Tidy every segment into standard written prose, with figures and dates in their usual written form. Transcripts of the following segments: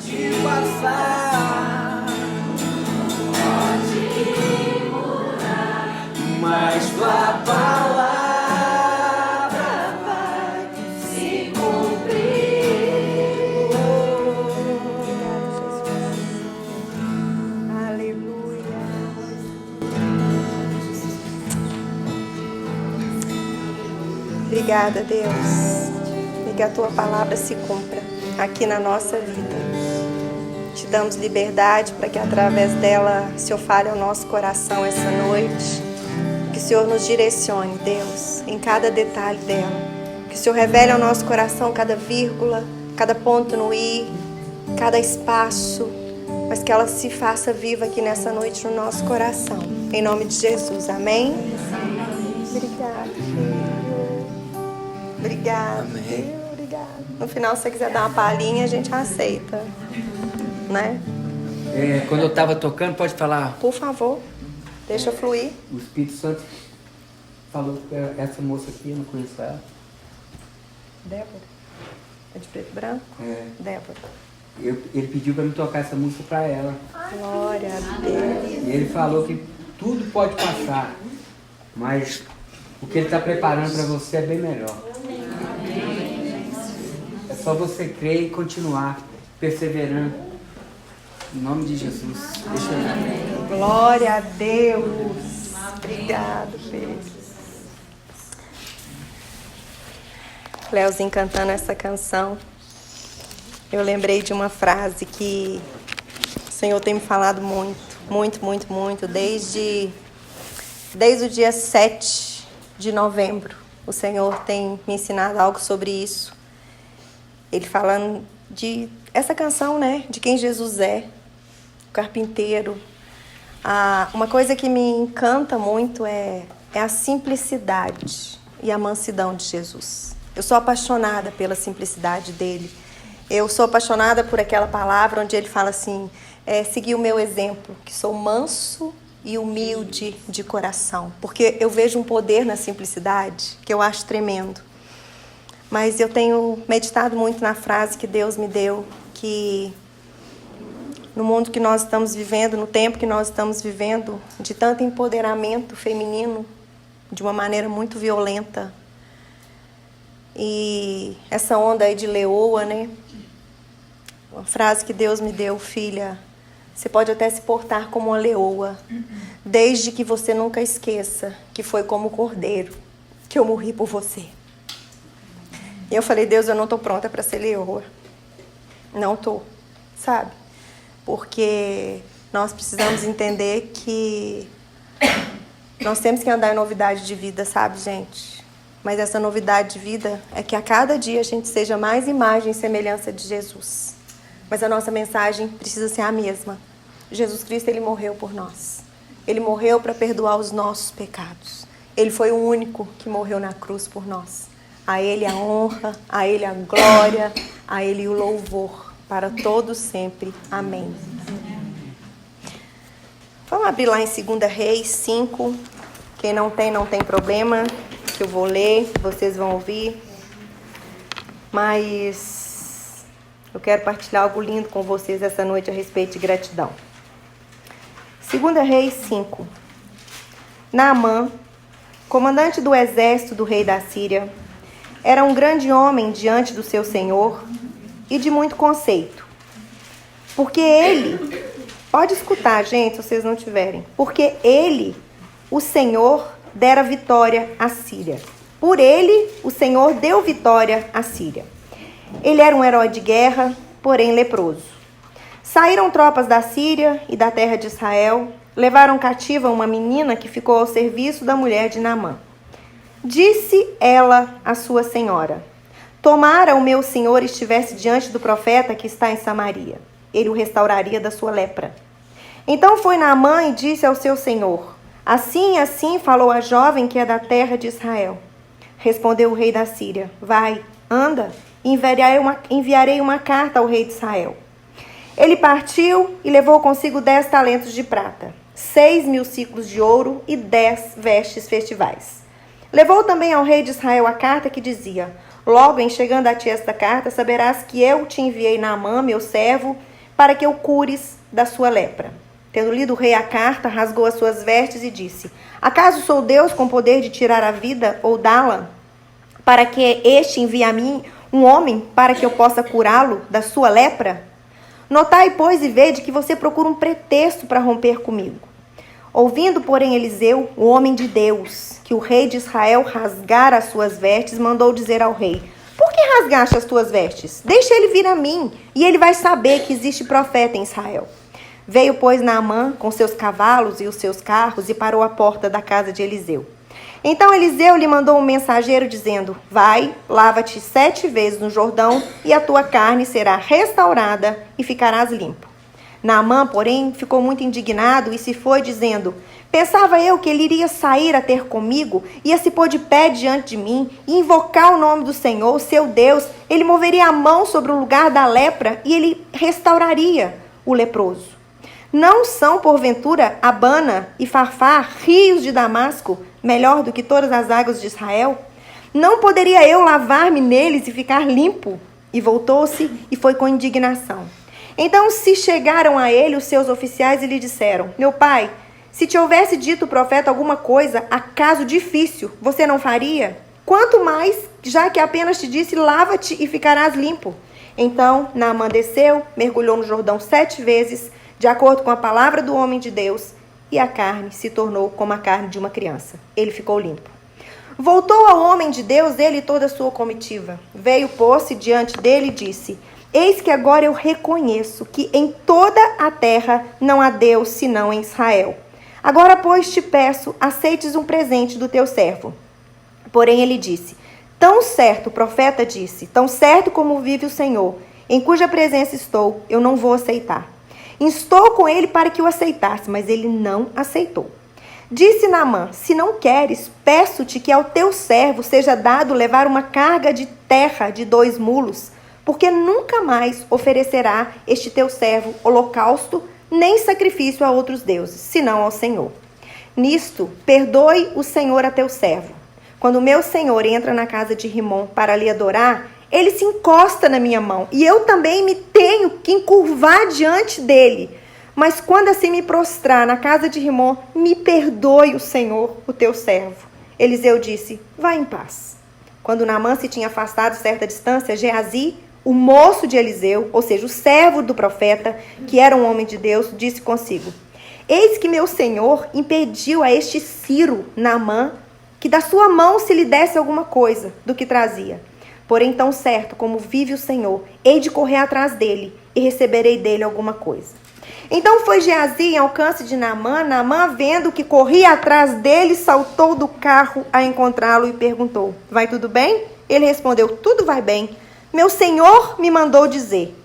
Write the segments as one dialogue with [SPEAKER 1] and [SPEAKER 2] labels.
[SPEAKER 1] de passar, pode mudar, mas tua palavra vai se cumprir.
[SPEAKER 2] Aleluia. Obrigada, Deus, e que a tua palavra se cumpra aqui na nossa vida. Te damos liberdade para que através dela o Senhor fale ao nosso coração essa noite. Que o Senhor nos direcione, Deus, em cada detalhe dela. Que o Senhor revele ao nosso coração cada vírgula, cada ponto no i, cada espaço, mas que ela se faça viva aqui nessa noite no nosso coração. Em nome de Jesus, amém? Obrigada, filho. Obrigada.
[SPEAKER 1] Amém.
[SPEAKER 2] Obrigada. No final, se você quiser dar uma palhinha, a gente aceita, né?
[SPEAKER 3] Quando eu estava tocando, pode falar.
[SPEAKER 2] Por favor, deixa fluir.
[SPEAKER 3] O Espírito Santo falou que essa moça aqui, eu não conheço ela.
[SPEAKER 2] Débora? É de preto e branco?
[SPEAKER 3] É.
[SPEAKER 2] Débora.
[SPEAKER 3] Ele pediu para me tocar essa música para ela.
[SPEAKER 2] Glória a Deus.
[SPEAKER 3] E ele falou que tudo pode passar, mas o que ele está preparando para você é bem melhor. É só você crer e continuar perseverando. Em nome de Jesus. Deixa eu...
[SPEAKER 2] Glória a Deus. Obrigado, filho. Leozinho cantando essa canção. Eu lembrei de uma frase que o Senhor tem me falado muito, desde o dia 7 de novembro. O Senhor tem me ensinado algo sobre isso. Ele falando de essa canção, né? De quem Jesus é, o carpinteiro. Uma coisa que me encanta muito é a simplicidade e a mansidão de Jesus. Eu sou apaixonada pela simplicidade dele. Eu sou apaixonada por aquela palavra onde ele fala assim, seguir o meu exemplo, que sou manso e humilde de coração. Porque eu vejo um poder na simplicidade que eu acho tremendo. Mas eu tenho meditado muito na frase que Deus me deu, que no mundo que nós estamos vivendo, no tempo que nós estamos vivendo, de tanto empoderamento feminino, de uma maneira muito violenta. E essa onda aí de leoa, né? Uma frase que Deus me deu, filha, você pode até se portar como uma leoa, desde que você nunca esqueça que foi como cordeiro que eu morri por você. E eu falei, Deus, eu não estou pronta para ser leoa. Não estou, sabe? Porque nós precisamos entender que nós temos que andar em novidade de vida, sabe, gente? Mas essa novidade de vida é que a cada dia a gente seja mais imagem e semelhança de Jesus. Mas a nossa mensagem precisa ser a mesma. Jesus Cristo, Ele morreu por nós. Ele morreu para perdoar os nossos pecados. Ele foi o único que morreu na cruz por nós. A Ele a honra, a Ele a glória, a Ele o louvor, para todos sempre. Amém. Vamos abrir lá em 2 Reis 5. Quem não tem problema, que eu vou ler, vocês vão ouvir. Mas eu quero partilhar algo lindo com vocês essa noite a respeito de gratidão. 2 Reis 5. Naamã, comandante do exército do rei da Síria, era um grande homem diante do seu senhor e de muito conceito. Porque ele, pode escutar, gente, se vocês não tiverem. Porque ele, o Senhor, dera vitória à Síria. Por ele, o Senhor deu vitória à Síria. Ele era um herói de guerra, porém leproso. Saíram tropas da Síria e da terra de Israel, levaram cativa uma menina que ficou ao serviço da mulher de Naamã. Disse ela à sua senhora: tomara o meu senhor estivesse diante do profeta que está em Samaria. Ele o restauraria da sua lepra. Então foi Naamã e disse ao seu senhor: assim e assim falou a jovem que é da terra de Israel. Respondeu o rei da Síria: vai, anda, enviarei uma carta ao rei de Israel. Ele partiu e levou consigo 10 talentos de prata, 6.000 siclos de ouro e 10 vestes festivais. Levou também ao rei de Israel a carta que dizia: logo em chegando a ti esta carta, saberás que eu te enviei Naamã, meu servo, para que o cures da sua lepra. Tendo lido o rei a carta, rasgou as suas vestes e disse: acaso sou Deus com poder de tirar a vida ou dá-la? Para que este envie a mim um homem para que eu possa curá-lo da sua lepra? Notai, pois, e vede que você procura um pretexto para romper comigo. Ouvindo, porém, Eliseu, o homem de Deus, que o rei de Israel rasgara as suas vestes, mandou dizer ao rei: por que rasgaste as tuas vestes? Deixa ele vir a mim, e ele vai saber que existe profeta em Israel. Veio, pois, Naamã com seus cavalos e os seus carros e parou à porta da casa de Eliseu. Então Eliseu lhe mandou um mensageiro dizendo: vai, lava-te 7 vezes no Jordão e a tua carne será restaurada e ficarás limpo. Naamã, porém, ficou muito indignado e se foi dizendo: pensava eu que ele iria sair a ter comigo, ia se pôr de pé diante de mim e invocar o nome do Senhor, seu Deus. Ele moveria a mão sobre o lugar da lepra e ele restauraria o leproso. Não são, porventura, Abana e Farfar, rios de Damasco, melhor do que todas as águas de Israel? Não poderia eu lavar-me neles e ficar limpo? E voltou-se e foi com indignação. Então se chegaram a ele os seus oficiais e lhe disseram: meu pai, se te houvesse dito o profeta alguma coisa, acaso difícil, você não faria? Quanto mais, já que apenas te disse: lava-te e ficarás limpo. Então Naamã desceu, mergulhou no Jordão 7 vezes, de acordo com a palavra do homem de Deus, e a carne se tornou como a carne de uma criança. Ele ficou limpo. Voltou ao homem de Deus, ele e toda a sua comitiva. Veio, pôs-se diante dele e disse: eis que agora eu reconheço que em toda a terra não há Deus senão em Israel. Agora, pois, te peço, aceites um presente do teu servo. Porém ele disse: tão certo, o profeta disse, tão certo como vive o Senhor, em cuja presença estou, eu não vou aceitar. Instou com ele para que o aceitasse, mas ele não aceitou. Disse Naamã: se não queres, peço-te que ao teu servo seja dado levar uma carga de terra de 2 mulos, porque nunca mais oferecerá este teu servo holocausto, nem sacrifício a outros deuses, senão ao Senhor. Nisto, perdoe o Senhor a teu servo. Quando o meu senhor entra na casa de Rimom para lhe adorar, ele se encosta na minha mão, e eu também me tenho que encurvar diante dele. Mas quando assim me prostrar na casa de Rimom, me perdoe o Senhor, o teu servo. Eliseu disse: vá em paz. Quando Naamã se tinha afastado certa distância, Geazi, o moço de Eliseu, ou seja, o servo do profeta, que era um homem de Deus, disse consigo: eis que meu senhor impediu a este Ciro, Naamã, que da sua mão se lhe desse alguma coisa do que trazia. Porém, tão certo como vive o Senhor, hei de correr atrás dele e receberei dele alguma coisa. Então foi Geazi em alcance de Naamã. Naamã, vendo que corria atrás dele, saltou do carro a encontrá-lo e perguntou: vai tudo bem? Ele respondeu: tudo vai bem. Meu senhor me mandou dizer: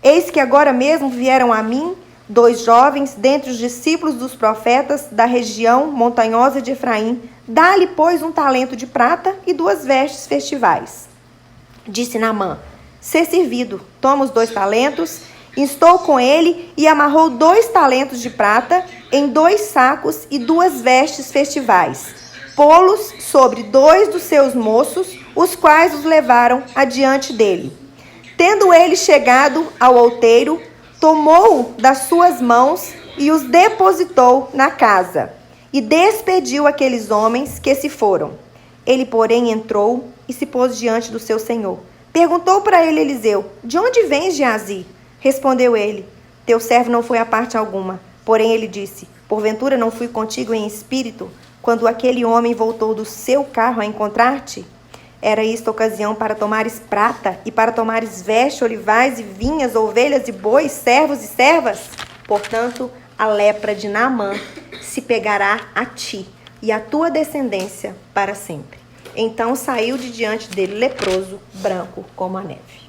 [SPEAKER 2] eis que agora mesmo vieram a mim 2 jovens dentre os discípulos dos profetas da região montanhosa de Efraim. Dá-lhe, pois, 1 talento de prata e 2 vestes festivais. Disse Naamã: ser servido. Toma os 2 talentos. Instou com ele e amarrou 2 talentos de prata em 2 sacos e 2 vestes festivais. Pô-los sobre 2 dos seus moços, os quais os levaram adiante dele. Tendo ele chegado ao outeiro, tomou das suas mãos e os depositou na casa. E despediu aqueles homens que se foram. Ele, porém, entrou e se pôs diante do seu senhor. Perguntou para ele Eliseu: de onde vens, Geazi? Respondeu ele: teu servo não foi a parte alguma. Porém ele disse: porventura não fui contigo em espírito, quando aquele homem voltou do seu carro a encontrar-te? Era isto ocasião para tomares prata e para tomares veste, olivais e vinhas, ovelhas e bois, servos e servas? Portanto, a lepra de Naamã se pegará a ti e a tua descendência para sempre. Então saiu de diante dele leproso, branco como a neve.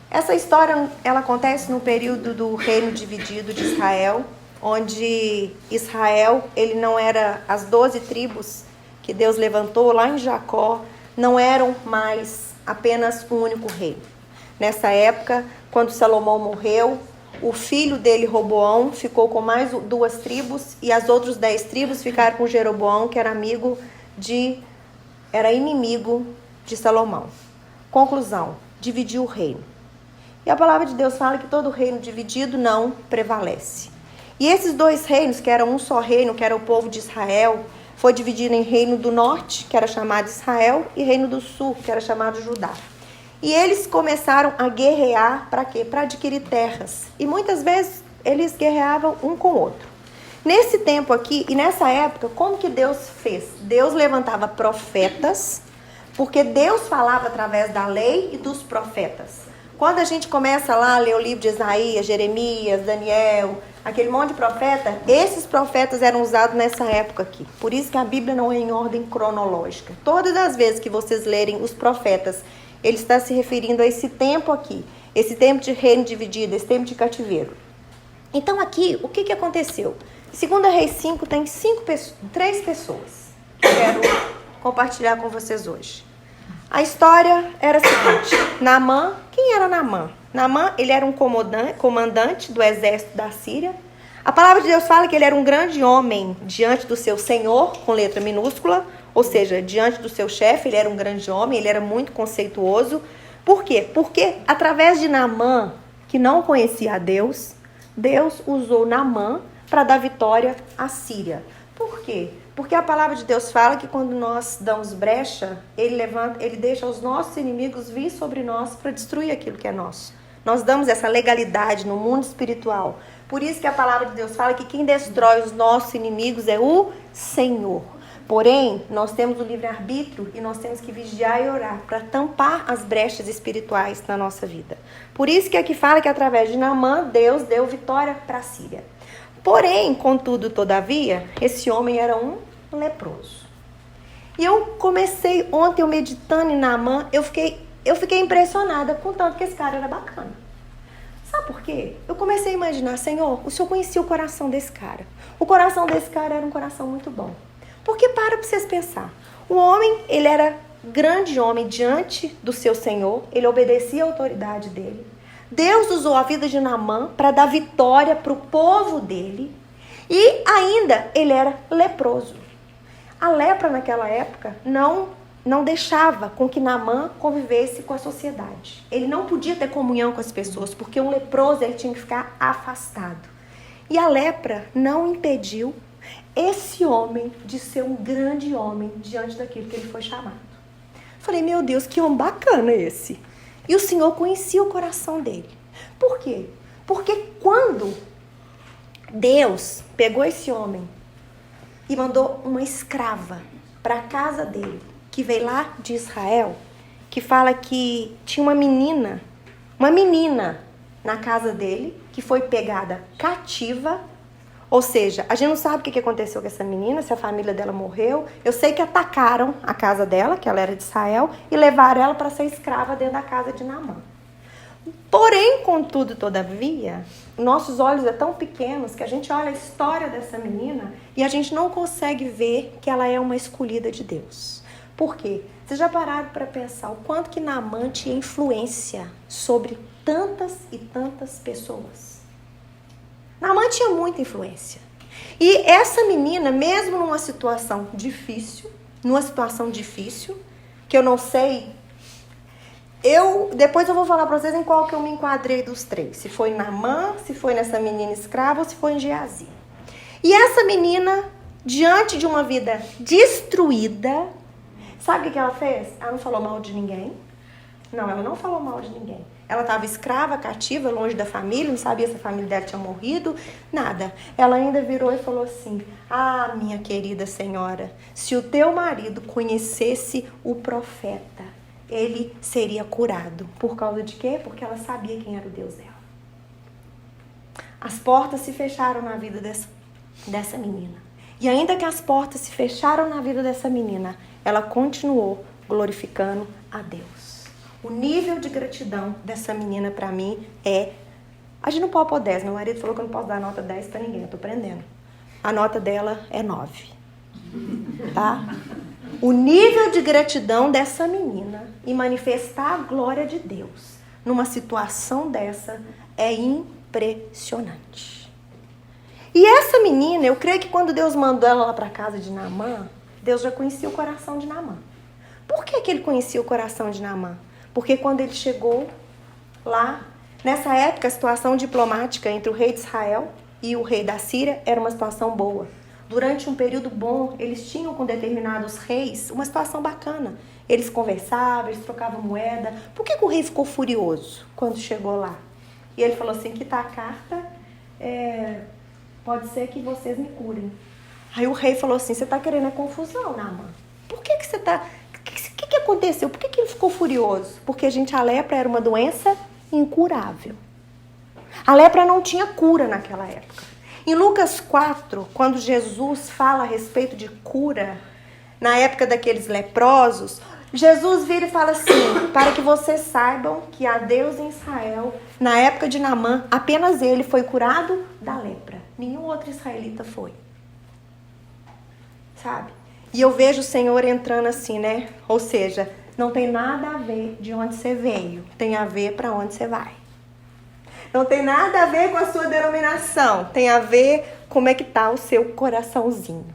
[SPEAKER 2] Essa história ela acontece no período do reino dividido de Israel, onde Israel, ele não era as 12 tribos que Deus levantou lá em Jacó, não eram mais apenas um único rei. Nessa época, quando Salomão morreu, o filho dele, Roboão, ficou com mais 2 tribos e as outras 10 tribos ficaram com Jeroboão, que era inimigo de Salomão. Conclusão: dividiu o reino. E a palavra de Deus fala que todo reino dividido não prevalece. E esses dois reinos, que eram um só reino, que era o povo de Israel, foi dividido em reino do norte, que era chamado Israel, e reino do sul, que era chamado Judá. E eles começaram a guerrear para quê? Para adquirir terras. E muitas vezes eles guerreavam um com o outro. Nesse tempo aqui e nessa época, como que Deus fez? Deus levantava profetas, porque Deus falava através da lei e dos profetas. Quando a gente começa lá a ler o livro de Isaías, Jeremias, Daniel, aquele monte de profeta, esses profetas eram usados nessa época aqui. Por isso que a Bíblia não é em ordem cronológica. Todas as vezes que vocês lerem os profetas, ele está se referindo a esse tempo aqui, esse tempo de reino dividido, esse tempo de cativeiro. Então aqui, o que aconteceu? Em 2 Reis 5 tem 3 pessoas que eu quero compartilhar com vocês hoje. A história era a seguinte: Naamã, quem era Naamã? Naamã, ele era um comandante do exército da Síria. A palavra de Deus fala que ele era um grande homem diante do seu senhor, com letra minúscula, ou seja, diante do seu chefe, ele era um grande homem, ele era muito conceituoso. Por quê? Porque através de Naamã, que não conhecia a Deus, Deus usou Naamã para dar vitória à Síria. Por quê? Porque a palavra de Deus fala que quando nós damos brecha, ele deixa os nossos inimigos vir sobre nós para destruir aquilo que é nosso. Nós damos essa legalidade no mundo espiritual. Por isso que a palavra de Deus fala que quem destrói os nossos inimigos é o Senhor. Porém, nós temos o livre-arbítrio e nós temos que vigiar e orar para tampar as brechas espirituais na nossa vida. Por isso que aqui fala que através de Naamã, Deus deu vitória para a Síria. Porém, contudo, todavia, esse homem era um leproso. E eu comecei ontem, eu meditando em Naamã, eu fiquei impressionada com o tanto que esse cara era bacana. Sabe por quê? Eu comecei a imaginar, Senhor, o Senhor conhecia o coração desse cara. O coração desse cara era um coração muito bom. Porque para vocês pensar, o homem, ele era grande homem diante do seu Senhor, ele obedecia à autoridade dele. Deus usou a vida de Naamã para dar vitória para o povo dele. E ainda ele era leproso. A lepra naquela época não deixava com que Naamã convivesse com a sociedade. Ele não podia ter comunhão com as pessoas, porque um leproso ele tinha que ficar afastado. E a lepra não impediu esse homem de ser um grande homem diante daquilo que ele foi chamado. Falei, meu Deus, que homem bacana esse. E o Senhor conhecia o coração dele. Por quê? Porque quando Deus pegou esse homem e mandou uma escrava para a casa dele, que veio lá de Israel, que fala que tinha uma menina na casa dele, que foi pegada cativa. Ou seja, a gente não sabe o que aconteceu com essa menina, se a família dela morreu. Eu sei que atacaram a casa dela, que ela era de Israel, e levaram ela para ser escrava dentro da casa de Naamã. Porém, contudo, todavia, nossos olhos são tão pequenos que a gente olha a história dessa menina e a gente não consegue ver que ela é uma escolhida de Deus. Por quê? Vocês já pararam para pensar o quanto que Naamã tinha influência sobre tantas e tantas pessoas? Naamã tinha muita influência. E essa menina, mesmo numa situação difícil, que eu não sei, depois eu vou falar para vocês em qual que eu me enquadrei dos 3. Se foi em Naamã, se foi nessa menina escrava ou se foi em Geazi. E essa menina, diante de uma vida destruída, sabe o que ela fez? Ela não falou mal de ninguém. Não, ela não falou mal de ninguém. Ela estava escrava, cativa, longe da família, não sabia se a família dela tinha morrido, nada. Ela ainda virou e falou assim, ah, minha querida senhora, se o teu marido conhecesse o profeta, ele seria curado. Por causa de quê? Porque ela sabia quem era o Deus dela. As portas se fecharam na vida dessa menina. E ainda que as portas se fecharam na vida dessa menina, ela continuou glorificando a Deus. O nível de gratidão dessa menina pra mim é... A gente não pode pôr 10. Meu marido falou que eu não posso dar nota 10 pra ninguém. Eu tô aprendendo. A nota dela é 9. Tá? O nível de gratidão dessa menina e manifestar a glória de Deus numa situação dessa é impressionante. E essa menina, eu creio que quando Deus mandou ela lá pra casa de Naamã, Deus já conhecia o coração de Naamã. Por que ele conhecia o coração de Naamã? Porque quando ele chegou lá, Nessa época, a situação diplomática entre o rei de Israel e o rei da Síria era uma situação boa. Durante um período bom, eles tinham com determinados reis uma situação bacana. Eles conversavam, eles trocavam moeda. Por que o rei ficou furioso quando chegou lá? E ele falou assim, que tá a carta, pode ser que vocês me curem. Aí o rei falou assim, você tá querendo a confusão, Naamã? Por que você tá... O que aconteceu? Por que ele ficou furioso? Porque, gente, a lepra era uma doença incurável. A lepra não tinha cura naquela época. Em Lucas 4, quando Jesus fala a respeito de cura, na época daqueles leprosos, Jesus vira e fala assim, para que vocês saibam que há Deus em Israel, na época de Naamã, apenas ele foi curado da lepra. Nenhum outro israelita foi. Sabe? E eu vejo o Senhor entrando assim, né? Ou seja, não tem nada a ver de onde você veio, tem a ver para onde você vai. Não tem nada a ver com a sua denominação, tem a ver como é que tá o seu coraçãozinho.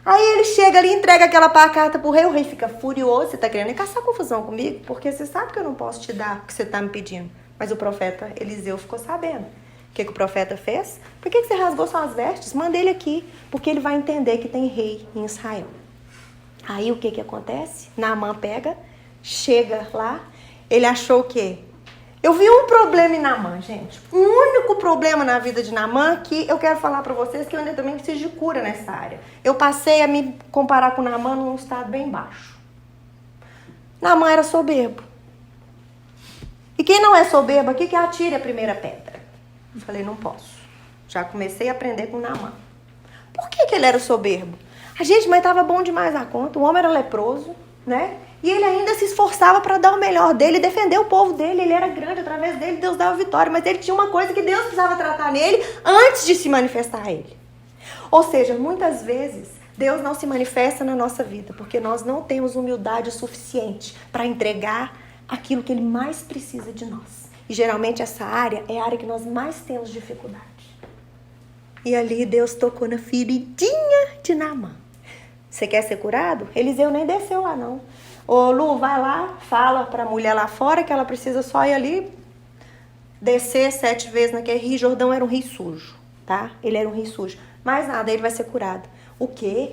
[SPEAKER 2] Aí ele chega ali, entrega aquela carta pro rei, o rei fica furioso, você tá querendo caçar confusão comigo? Porque você sabe que eu não posso te dar o que você tá me pedindo. Mas o profeta Eliseu ficou sabendo. O que o profeta fez? Por que você rasgou suas vestes? Manda ele aqui, porque ele vai entender que tem rei em Israel. Aí o que acontece? Naamã pega, chega lá, ele achou o quê? Eu vi um problema em Naamã, gente. O único problema na vida de Naamã que eu quero falar pra vocês que eu ainda também preciso de cura nessa área. Eu passei a me comparar com Naamã num estado bem baixo. Naamã era soberbo. E quem não é soberbo aqui que atire a primeira pedra. Eu falei, não posso. Já comecei a aprender com Naamã. Por que ele era soberbo? A gente, mas estava bom demais a conta. O homem era leproso, né? E ele ainda se esforçava para dar o melhor dele, defender o povo dele. Ele era grande, através dele Deus dava vitória. Mas ele tinha uma coisa que Deus precisava tratar nele antes de se manifestar a ele. Ou seja, muitas vezes Deus não se manifesta na nossa vida porque nós não temos humildade suficiente para entregar aquilo que ele mais precisa de nós. E geralmente essa área é a área que nós mais temos dificuldade. E ali Deus tocou na feridinha de Naamã. Você quer ser curado? Eliseu nem desceu lá não. Ô Lu, vai lá, fala pra mulher lá fora que ela precisa só ir ali descer 7 vezes naquele rio. Jordão era um rio sujo, tá? Ele era um rio sujo. Mais nada, ele vai ser curado. O quê?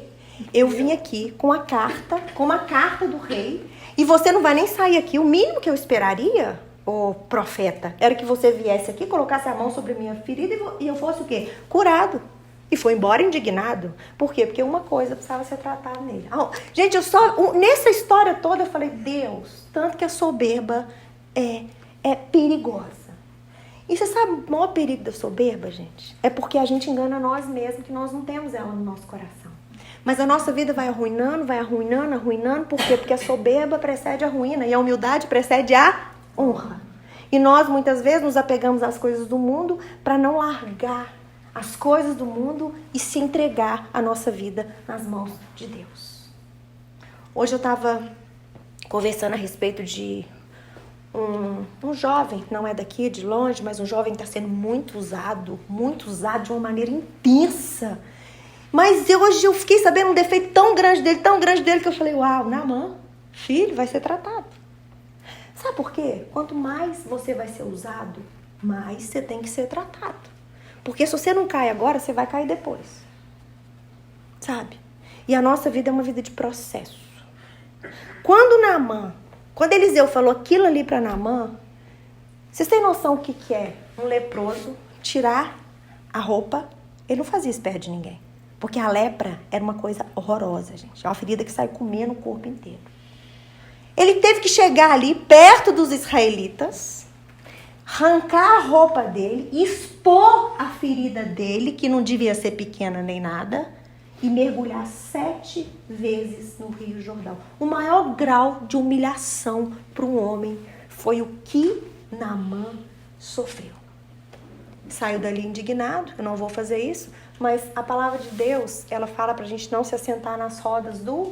[SPEAKER 2] Eu vim aqui com uma carta do rei, e você não vai nem sair aqui. O mínimo que eu esperaria, ô profeta, era que você viesse aqui, colocasse a mão sobre a minha ferida e eu fosse o quê? Curado. E foi embora indignado. Por quê? Porque uma coisa precisava ser tratada nele. Gente, nessa história toda eu falei, Deus, tanto que a soberba é perigosa. E você sabe o maior perigo da soberba, gente? É porque a gente engana nós mesmos, que nós não temos ela no nosso coração. Mas a nossa vida vai arruinando. Por quê? Porque a soberba precede a ruína e a humildade precede a honra. E nós, muitas vezes, nos apegamos às coisas do mundo para não largar as coisas do mundo e se entregar a nossa vida nas mãos de Deus. Hoje eu estava conversando a respeito de um jovem, não é daqui, de longe, mas um jovem que está sendo muito usado de uma maneira intensa. Mas hoje eu fiquei sabendo um defeito tão grande dele, que eu falei, uau, Naamã, filho, vai ser tratado. Sabe por quê? Quanto mais você vai ser usado, mais você tem que ser tratado. Porque se você não cai agora, você vai cair depois. Sabe? E a nossa vida é uma vida de processo. Quando Eliseu falou aquilo ali para Naamã, vocês têm noção o que é um leproso tirar a roupa? Ele não fazia isso perto de ninguém. Porque a lepra era uma coisa horrorosa, gente. É uma ferida que sai comendo o corpo inteiro. Ele teve que chegar ali perto dos israelitas, arrancar a roupa dele, expor a ferida dele, que não devia ser pequena nem nada, e mergulhar 7 vezes no Rio Jordão. O maior grau de humilhação para um homem foi o que Naamã sofreu. Saiu dali indignado, eu não vou fazer isso, mas a palavra de Deus, ela fala para a gente não se assentar nas rodas dos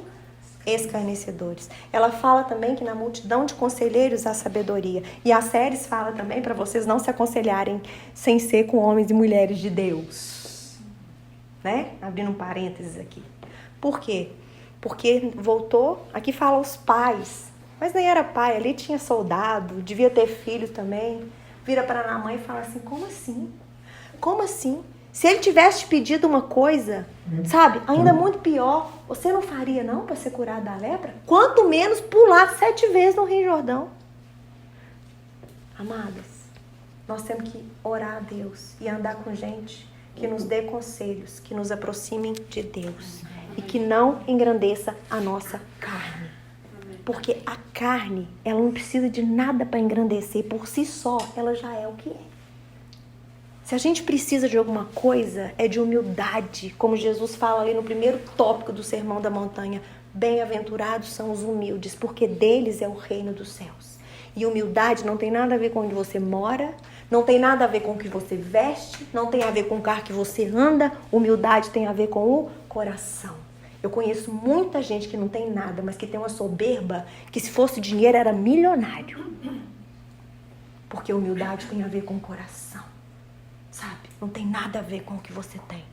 [SPEAKER 2] escarnecedores. Ela fala também que na multidão de conselheiros há sabedoria. E a séries fala também para vocês não se aconselharem sem ser com homens e mulheres de Deus. Né? Abrindo um parênteses aqui. Por quê? Porque voltou, aqui fala os pais, mas nem era pai, ali tinha soldado, devia ter filho também. vira para Naamã e fala assim, como assim? Como assim? Se ele tivesse te pedido uma coisa, sabe, ainda muito pior, você não faria não para ser curado da lepra? Quanto menos pular 7 vezes no Rio Jordão. Amadas, nós temos que orar a Deus e andar com gente que nos dê conselhos, que nos aproximem de Deus e que não engrandeça a nossa carne. Porque a carne, ela não precisa de nada para engrandecer, por si só, ela já é o que é. Se a gente precisa de alguma coisa, é de humildade, como Jesus fala ali no primeiro tópico do Sermão da Montanha. Bem-aventurados são os humildes, porque deles é o reino dos céus. E humildade não tem nada a ver com onde você mora, não tem nada a ver com o que você veste, não tem a ver com o carro que você anda. Humildade tem a ver com o coração. Eu conheço muita gente que não tem nada, mas que tem uma soberba que se fosse dinheiro era milionário. Porque humildade tem a ver com o coração. Sabe? Não tem nada a ver com o que você tem.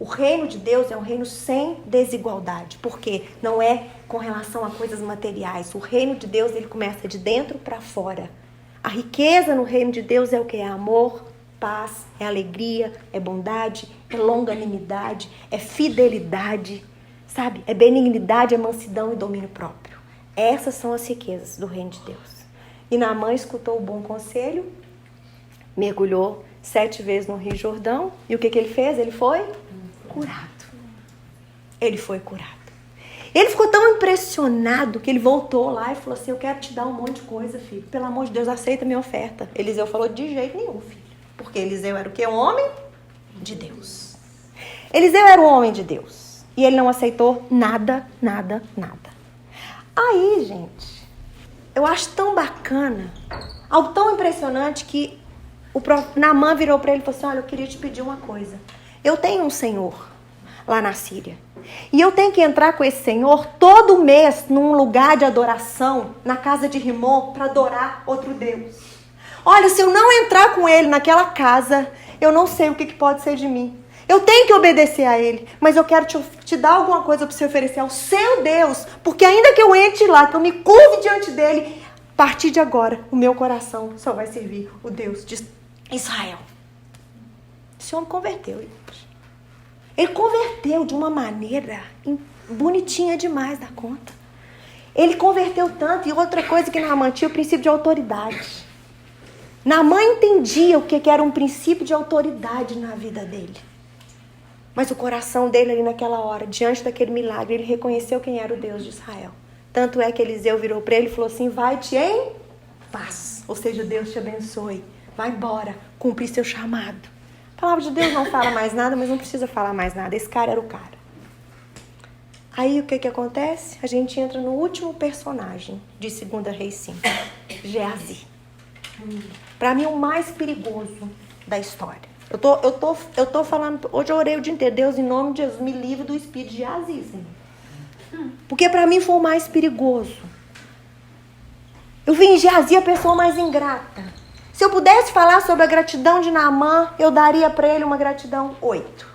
[SPEAKER 2] O reino de Deus é um reino sem desigualdade, porque não é com relação a coisas materiais. O reino de Deus, ele começa de dentro para fora. A riqueza no reino de Deus é o que? É amor, paz, é alegria, é bondade, é longanimidade, é fidelidade, sabe? É benignidade, é mansidão e domínio próprio. Essas são as riquezas do reino de Deus. E Naamã escutou o bom conselho, mergulhou 7 vezes no Rio Jordão, e o que ele fez? Ele foi curado. Ele foi curado. Ele ficou tão impressionado que ele voltou lá e falou assim, eu quero te dar um monte de coisa, filho. Pelo amor de Deus, aceita a minha oferta. Eliseu falou, de jeito nenhum, filho. Porque Eliseu era o quê? Um homem de Deus. Eliseu era um homem de Deus. E ele não aceitou nada, nada, nada. Aí, gente, eu acho tão bacana, algo tão impressionante que Naamã virou para ele e falou assim, olha, eu queria te pedir uma coisa. Eu tenho um senhor lá na Síria. E eu tenho que entrar com esse senhor todo mês num lugar de adoração, na casa de Rimon, para adorar outro Deus. Olha, se eu não entrar com ele naquela casa, eu não sei o que pode ser de mim. Eu tenho que obedecer a ele, mas eu quero te dar alguma coisa para você oferecer ao seu Deus, porque ainda que eu entre lá, que eu me curve diante dele, a partir de agora, o meu coração só vai servir o Deus de Israel. Esse homem converteu, gente. Ele converteu de uma maneira bonitinha demais da conta. Ele converteu tanto. E outra coisa que Naamã tinha, o princípio de autoridade. Naamã entendia o que era um princípio de autoridade na vida dele. Mas o coração dele ali naquela hora, diante daquele milagre, ele reconheceu quem era o Deus de Israel. Tanto é que Eliseu virou para ele e falou assim, vai-te em paz. Ou seja, Deus te abençoe. Vai embora, cumprir seu chamado. A palavra de Deus não fala mais nada, mas não precisa falar mais nada. Esse cara era o cara. Aí o que acontece? A gente entra no último personagem de 2 Reis 5. Geazi. Para mim, o mais perigoso da história. Eu tô falando, hoje eu orei o dia inteiro. Deus, em nome de Jesus, me livre do espírito de Geazi, Senhor. Porque para mim foi o mais perigoso. Eu vi em Geazi a pessoa mais ingrata. Se eu pudesse falar sobre a gratidão de Naamã, eu daria para ele uma gratidão 8.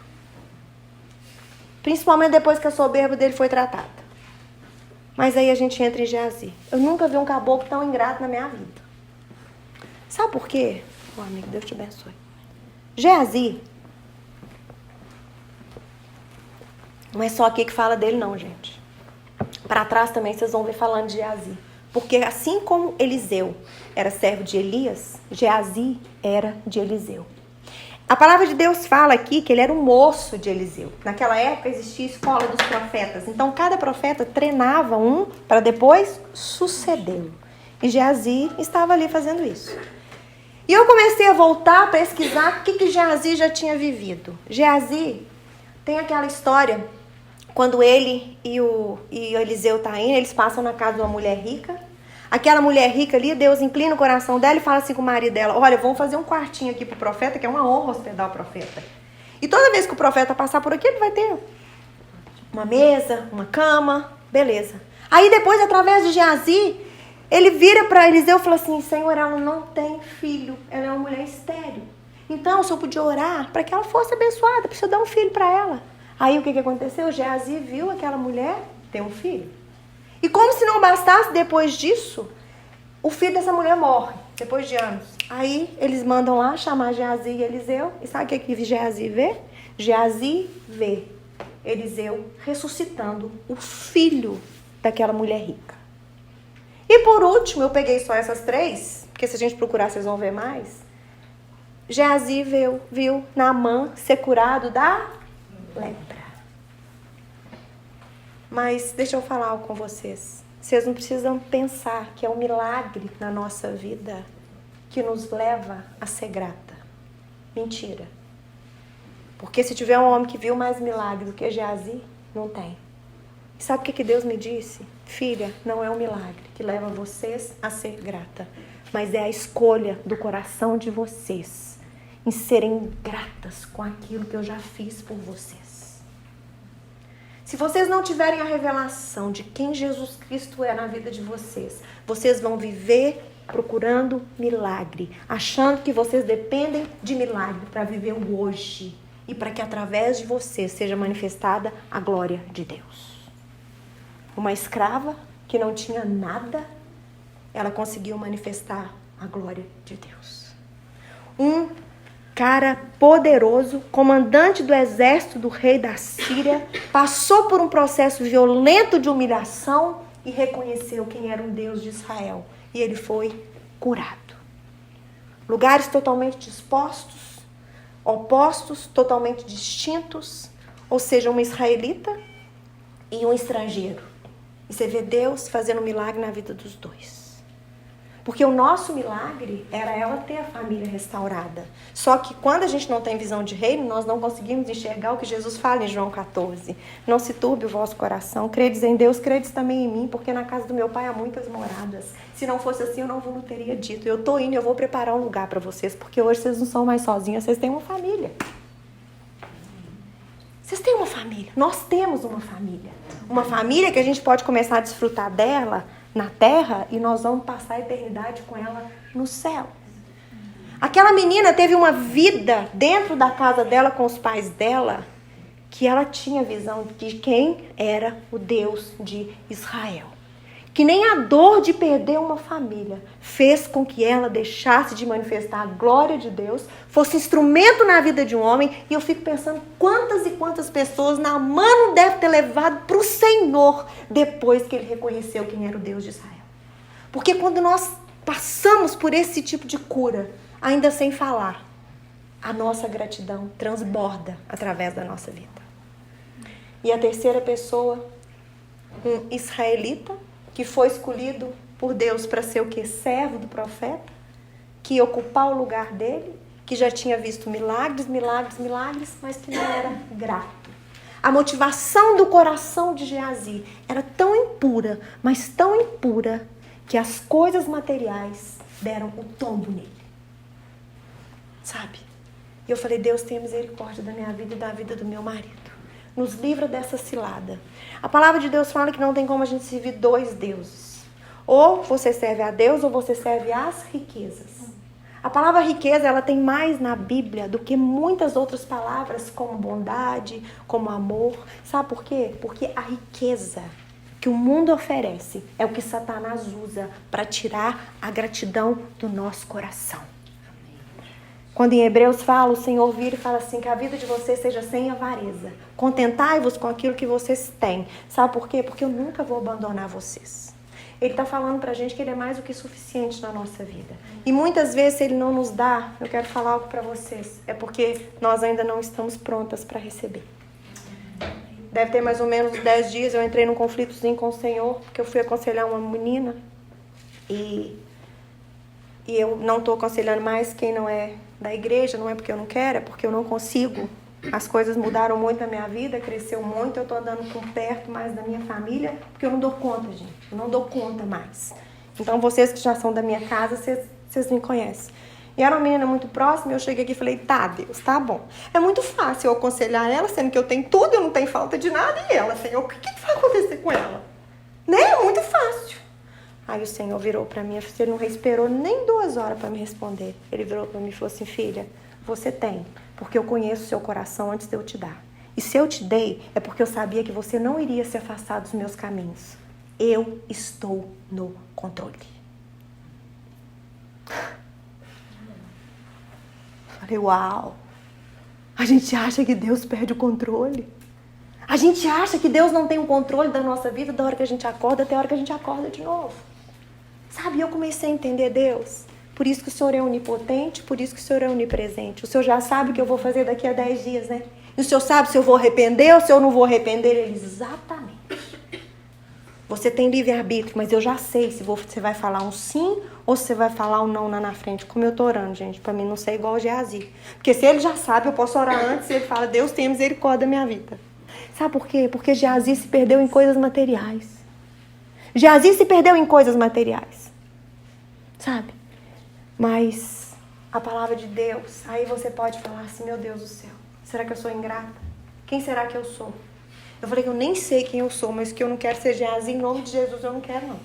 [SPEAKER 2] Principalmente depois que a soberba dele foi tratada. Mas aí a gente entra em Geazi. Eu nunca vi um caboclo tão ingrato na minha vida. Sabe por quê? Oh, amigo, Deus te abençoe. Geazi não é só aqui que fala dele não, gente. Para trás também vocês vão ver falando de Geazi. Porque assim como Eliseu era servo de Elias, Geazi era de Eliseu. A palavra de Deus fala aqui que ele era um moço de Eliseu. Naquela época existia a escola dos profetas. Então cada profeta treinava um para depois sucedê-lo. E Geazi estava ali fazendo isso. E eu comecei a voltar a pesquisar o que Geazi já tinha vivido. Geazi tem aquela história, quando ele e o Eliseu tá indo, eles passam na casa de uma mulher rica. Aquela mulher rica ali, Deus inclina o coração dela e fala assim com o marido dela, olha, vamos fazer um quartinho aqui pro profeta, que é uma honra hospedar o profeta. E toda vez que o profeta passar por aqui, ele vai ter uma mesa, uma cama, beleza. Aí depois, através de Geazi, ele vira para Eliseu e fala assim, Senhor, ela não tem filho, ela é uma mulher estéril. Então, o senhor podia orar para que ela fosse abençoada, para o senhor dar um filho para ela. Aí o que aconteceu? Geazi viu aquela mulher ter um filho. E como se não bastasse, depois disso, o filho dessa mulher morre. Depois de anos. Aí eles mandam lá chamar Geazi e Eliseu. E sabe o que Geazi vê? Geazi vê Eliseu ressuscitando o filho daquela mulher rica. E por último, eu peguei só essas 3, porque se a gente procurar vocês vão ver mais. Geazi viu Naamã ser curado da lepra. Mas deixa eu falar algo com vocês. Vocês não precisam pensar que é um milagre na nossa vida que nos leva a ser grata. Mentira. Porque se tiver um homem que viu mais milagre do que Geazi, não tem. E sabe o que Deus me disse? Filha, não é um milagre que leva vocês a ser grata, mas é a escolha do coração de vocês em serem gratas com aquilo que eu já fiz por vocês. Se vocês não tiverem a revelação de quem Jesus Cristo é na vida de vocês, vocês vão viver procurando milagre, achando que vocês dependem de milagre para viver o hoje e para que através de vocês seja manifestada a glória de Deus. Uma escrava que não tinha nada, ela conseguiu manifestar a glória de Deus. Um cara poderoso, comandante do exército do rei da Síria, passou por um processo violento de humilhação e reconheceu quem era o Deus de Israel. E ele foi curado. Lugares totalmente dispostos, opostos, totalmente distintos, ou seja, uma israelita e um estrangeiro. E você vê Deus fazendo um milagre na vida dos dois. Porque o nosso milagre era ela ter a família restaurada. Só que quando a gente não tem visão de reino, nós não conseguimos enxergar o que Jesus fala em João 14. Não se turbe o vosso coração. Credes em Deus, credes também em mim, porque na casa do meu pai há muitas moradas. Se não fosse assim, eu não vos teria dito. Eu tô indo, eu vou preparar um lugar para vocês, porque hoje vocês não são mais sozinhos, vocês têm uma família. Vocês têm uma família. Nós temos uma família. Uma família que a gente pode começar a desfrutar dela na terra e nós vamos passar a eternidade com ela no céu. Aquela menina teve uma vida dentro da casa dela com os pais dela que ela tinha visão de quem era o Deus de Israel. Que nem a dor de perder uma família fez com que ela deixasse de manifestar a glória de Deus, fosse instrumento na vida de um homem. E eu fico pensando quantas e quantas pessoas Naamã não deve ter levado para o Senhor depois que ele reconheceu quem era o Deus de Israel. Porque quando nós passamos por esse tipo de cura, ainda sem falar, a nossa gratidão transborda através da nossa vida. E a terceira pessoa, um israelita, que foi escolhido por Deus para ser o quê? Servo do profeta, que ia ocupar o lugar dele, que já tinha visto milagres, mas que não era grato. A motivação do coração de Geazi era tão impura, mas tão impura, que as coisas materiais deram o tombo nele. Sabe? E eu falei, Deus, tenha misericórdia da minha vida e da vida do meu marido. Nos livra dessa cilada. A palavra de Deus fala que não tem como a gente servir 2 deuses. Ou você serve a Deus ou você serve às riquezas. A palavra riqueza, ela tem mais na Bíblia do que muitas outras palavras, como bondade, como amor. Sabe por quê? Porque a riqueza que o mundo oferece é o que Satanás usa para tirar a gratidão do nosso coração. Quando em Hebreus fala, o Senhor vira e fala assim, que a vida de vocês seja sem avareza. Contentai-vos com aquilo que vocês têm. Sabe por quê? Porque eu nunca vou abandonar vocês. Ele está falando pra gente que ele é mais do que suficiente na nossa vida. E muitas vezes, se ele não nos dá, eu quero falar algo para vocês, é porque nós ainda não estamos prontas para receber. Deve ter mais ou menos 10 dias, eu entrei num conflitozinho com o Senhor, porque eu fui aconselhar uma menina. E eu não estou aconselhando mais quem não é da igreja, não é porque eu não quero, é porque eu não consigo. As coisas mudaram muito na minha vida, cresceu muito, eu estou andando por perto mais da minha família, porque eu não dou conta, gente. Eu não dou conta mais. Então, vocês que já são da minha casa, vocês me conhecem. E era uma menina muito próxima, eu cheguei aqui e falei, tá, Deus, tá bom. É muito fácil eu aconselhar ela, sendo que eu tenho tudo, eu não tenho falta de nada, e ela, Senhor, o que vai acontecer com ela? Né? É muito fácil. Aí o Senhor virou para mim, ele não esperou nem 2 horas para me responder. Ele virou para mim e falou assim, filha, você tem, porque eu conheço o seu coração antes de eu te dar. E se eu te dei, é porque eu sabia que você não iria se afastar dos meus caminhos. Eu estou no controle. Falei, uau! A gente acha que Deus perde o controle. A gente acha que Deus não tem o controle da nossa vida da hora que a gente acorda até a hora que a gente acorda de novo. Sabe, eu comecei a entender Deus. Por isso que o Senhor é onipotente, por isso que o Senhor é onipresente. O Senhor já sabe o que eu vou fazer daqui a 10 dias, né? E o Senhor sabe se eu vou arrepender ou se eu não vou arrepender. Ele diz, exatamente. Você tem livre-arbítrio, mas eu já sei se você vai falar um sim ou se você vai falar um não lá na frente. Como eu tô orando, gente, pra mim não ser igual o Geazi. Porque se ele já sabe, eu posso orar antes e ele fala, Deus tem misericórdia da minha vida. Sabe por quê? Porque Geazi se perdeu em coisas materiais. Geazi se perdeu em coisas materiais. Sabe? Mas a palavra de Deus, aí você pode falar assim, meu Deus do céu, será que eu sou ingrata? Quem será que eu sou? Eu falei que eu nem sei quem eu sou, mas que eu não quero ser Geazi, em nome de Jesus eu não quero não.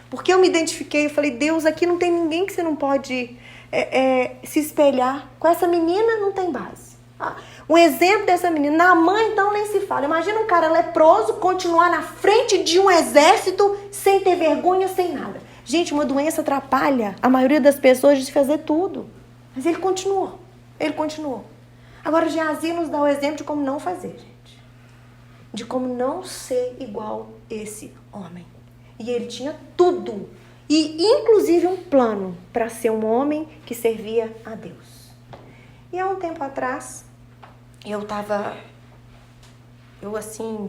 [SPEAKER 2] Porque eu me identifiquei, eu falei, Deus, aqui não tem ninguém que você não pode se espelhar. Com essa menina não tem base. Um exemplo dessa menina, na mãe então nem se fala. Imagina um cara leproso continuar na frente de um exército sem ter vergonha, sem nada. Gente, uma doença atrapalha a maioria das pessoas de fazer tudo. Mas ele continuou. Ele continuou. Agora, Geazi nos dá o exemplo de como não fazer, gente. De como não ser igual esse homem. E ele tinha tudo. E, inclusive, um plano para ser um homem que servia a Deus. E há um tempo atrás, eu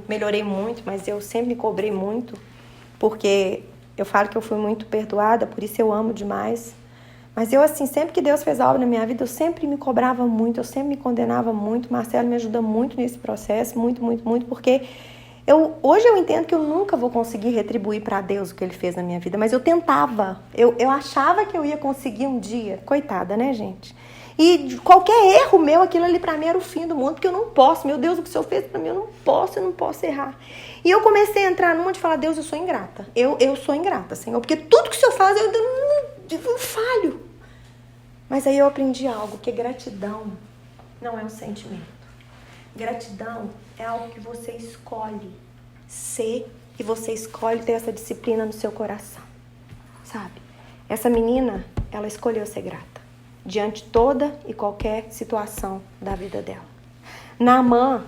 [SPEAKER 2] melhorei muito, mas eu sempre me cobrei muito, porque eu falo que eu fui muito perdoada, por isso eu amo demais. Mas eu, sempre que Deus fez a obra na minha vida, eu sempre me cobrava muito, eu sempre me condenava muito. Marcelo me ajuda muito nesse processo, muito, muito, muito, porque hoje eu entendo que eu nunca vou conseguir retribuir para Deus o que Ele fez na minha vida, mas eu tentava, eu achava que eu ia conseguir um dia, coitada, né, gente? E qualquer erro meu, aquilo ali pra mim era o fim do mundo, porque eu não posso, meu Deus, o que o Senhor fez pra mim, eu não posso errar. E eu comecei a entrar numa de falar, Deus, eu sou ingrata, eu sou ingrata, Senhor, porque tudo que o Senhor faz, eu falho. Mas aí eu aprendi algo, que gratidão não é um sentimento. Gratidão é algo que você escolhe ser e você escolhe ter essa disciplina no seu coração, sabe? Essa menina, ela escolheu ser grata diante de toda e qualquer situação da vida dela. Naamã,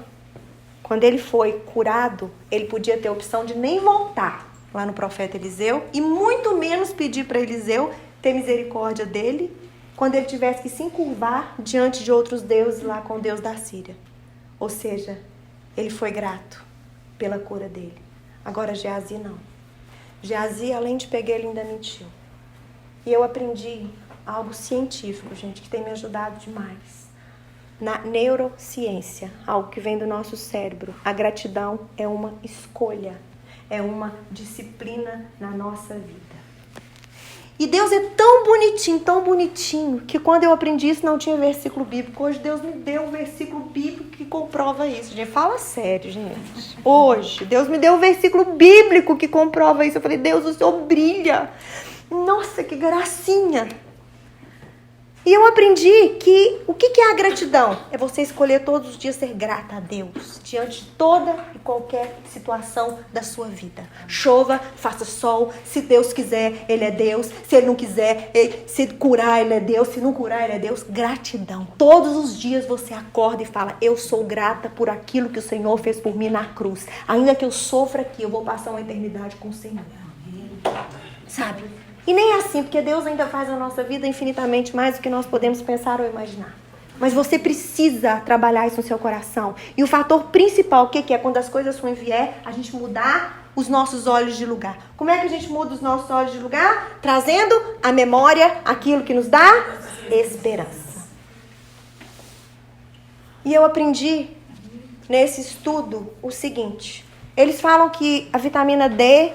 [SPEAKER 2] quando ele foi curado, ele podia ter a opção de nem voltar lá no profeta Eliseu e muito menos pedir para Eliseu ter misericórdia dele quando ele tivesse que se encurvar diante de outros deuses lá com o Deus da Síria. Ou seja, ele foi grato pela cura dele. Agora Geazi não. Geazi, além de pegar, ele ainda mentiu. E eu aprendi algo científico, gente, que tem me ajudado demais. Na neurociência, algo que vem do nosso cérebro, a gratidão é uma escolha, é uma disciplina na nossa vida. E Deus é tão bonitinho, que quando eu aprendi isso não tinha versículo bíblico. Hoje Deus me deu um versículo bíblico que comprova isso. Gente, fala sério, gente. Hoje, Deus me deu um versículo bíblico que comprova isso. Eu falei, Deus, o Senhor brilha. Nossa, que gracinha. E eu aprendi que o que é a gratidão? É você escolher todos os dias ser grata a Deus, diante de toda e qualquer situação da sua vida. Chova, faça sol, se Deus quiser, Ele é Deus. Se Ele não quiser, se curar, Ele é Deus. Se não curar, Ele é Deus. Gratidão. Todos os dias você acorda e fala, eu sou grata por aquilo que o Senhor fez por mim na cruz. Ainda que eu sofra aqui, eu vou passar uma eternidade com o Senhor. Sabe? E nem assim, porque Deus ainda faz a nossa vida infinitamente mais do que nós podemos pensar ou imaginar. Mas você precisa trabalhar isso no seu coração. E o fator principal, o que é? Quando as coisas ruins vier, a gente mudar os nossos olhos de lugar. Como é que a gente muda os nossos olhos de lugar? Trazendo à memória aquilo que nos dá esperança. E eu aprendi nesse estudo o seguinte. Eles falam que a vitamina D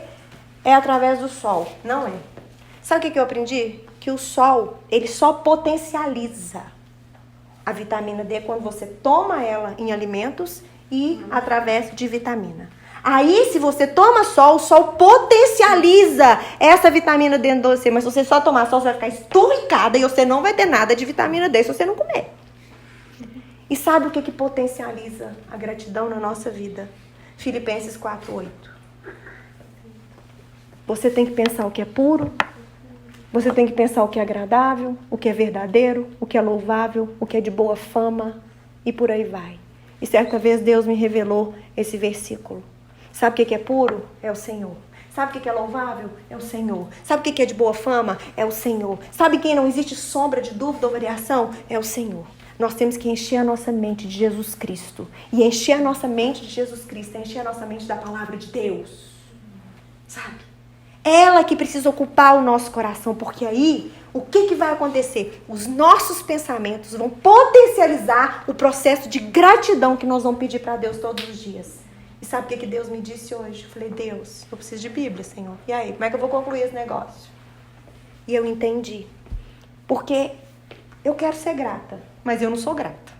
[SPEAKER 2] é através do sol. Não é. Sabe o que eu aprendi? Que o sol, ele só potencializa a vitamina D quando você toma ela em alimentos e através de vitamina. Aí, se você toma sol, o sol potencializa essa vitamina dentro de você. Mas se você só tomar sol, você vai ficar esturricada e você não vai ter nada de vitamina D se você não comer. E sabe o que potencializa a gratidão na nossa vida? Filipenses 4:8. Você tem que pensar o que é puro, Você tem que pensar o que é agradável, o que é verdadeiro, o que é louvável, o que é de boa fama e por aí vai. E certa vez Deus me revelou esse versículo. Sabe o que é puro? É o Senhor. Sabe o que é louvável? É o Senhor. Sabe o que é de boa fama? É o Senhor. Sabe quem não existe sombra de dúvida ou variação? É o Senhor. Nós temos que encher a nossa mente de Jesus Cristo. E encher a nossa mente de Jesus Cristo é encher a nossa mente da palavra de Deus. Sabe? Ela que precisa ocupar o nosso coração, porque aí, o que vai acontecer? Os nossos pensamentos vão potencializar o processo de gratidão que nós vamos pedir para Deus todos os dias. E sabe o que Deus me disse hoje? Eu falei, Deus, eu preciso de Bíblia, Senhor. E aí, como é que eu vou concluir esse negócio? E eu entendi. Porque eu quero ser grata, mas eu não sou grata.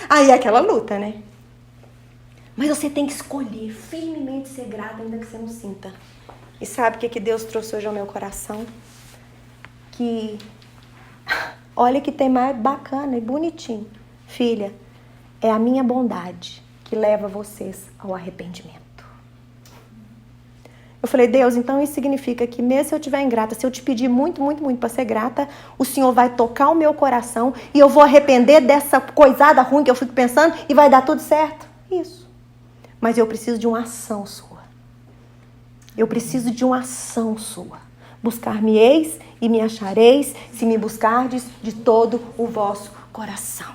[SPEAKER 2] Aí é aquela luta, né? Mas você tem que escolher firmemente ser grata, ainda que você não sinta. E sabe o que Deus trouxe hoje ao meu coração? Que, olha que tem mais bacana e bonitinho. Filha, é a minha bondade que leva vocês ao arrependimento. Eu falei, Deus, então isso significa que mesmo se eu estiver ingrata, se eu te pedir muito, muito, muito para ser grata, o Senhor vai tocar o meu coração e eu vou arrepender dessa coisada ruim que eu fico pensando e vai dar tudo certo? Isso. Mas eu preciso de uma ação sua. Eu preciso de uma ação sua. Buscar-me-eis e me achareis, se me buscardes de todo o vosso coração.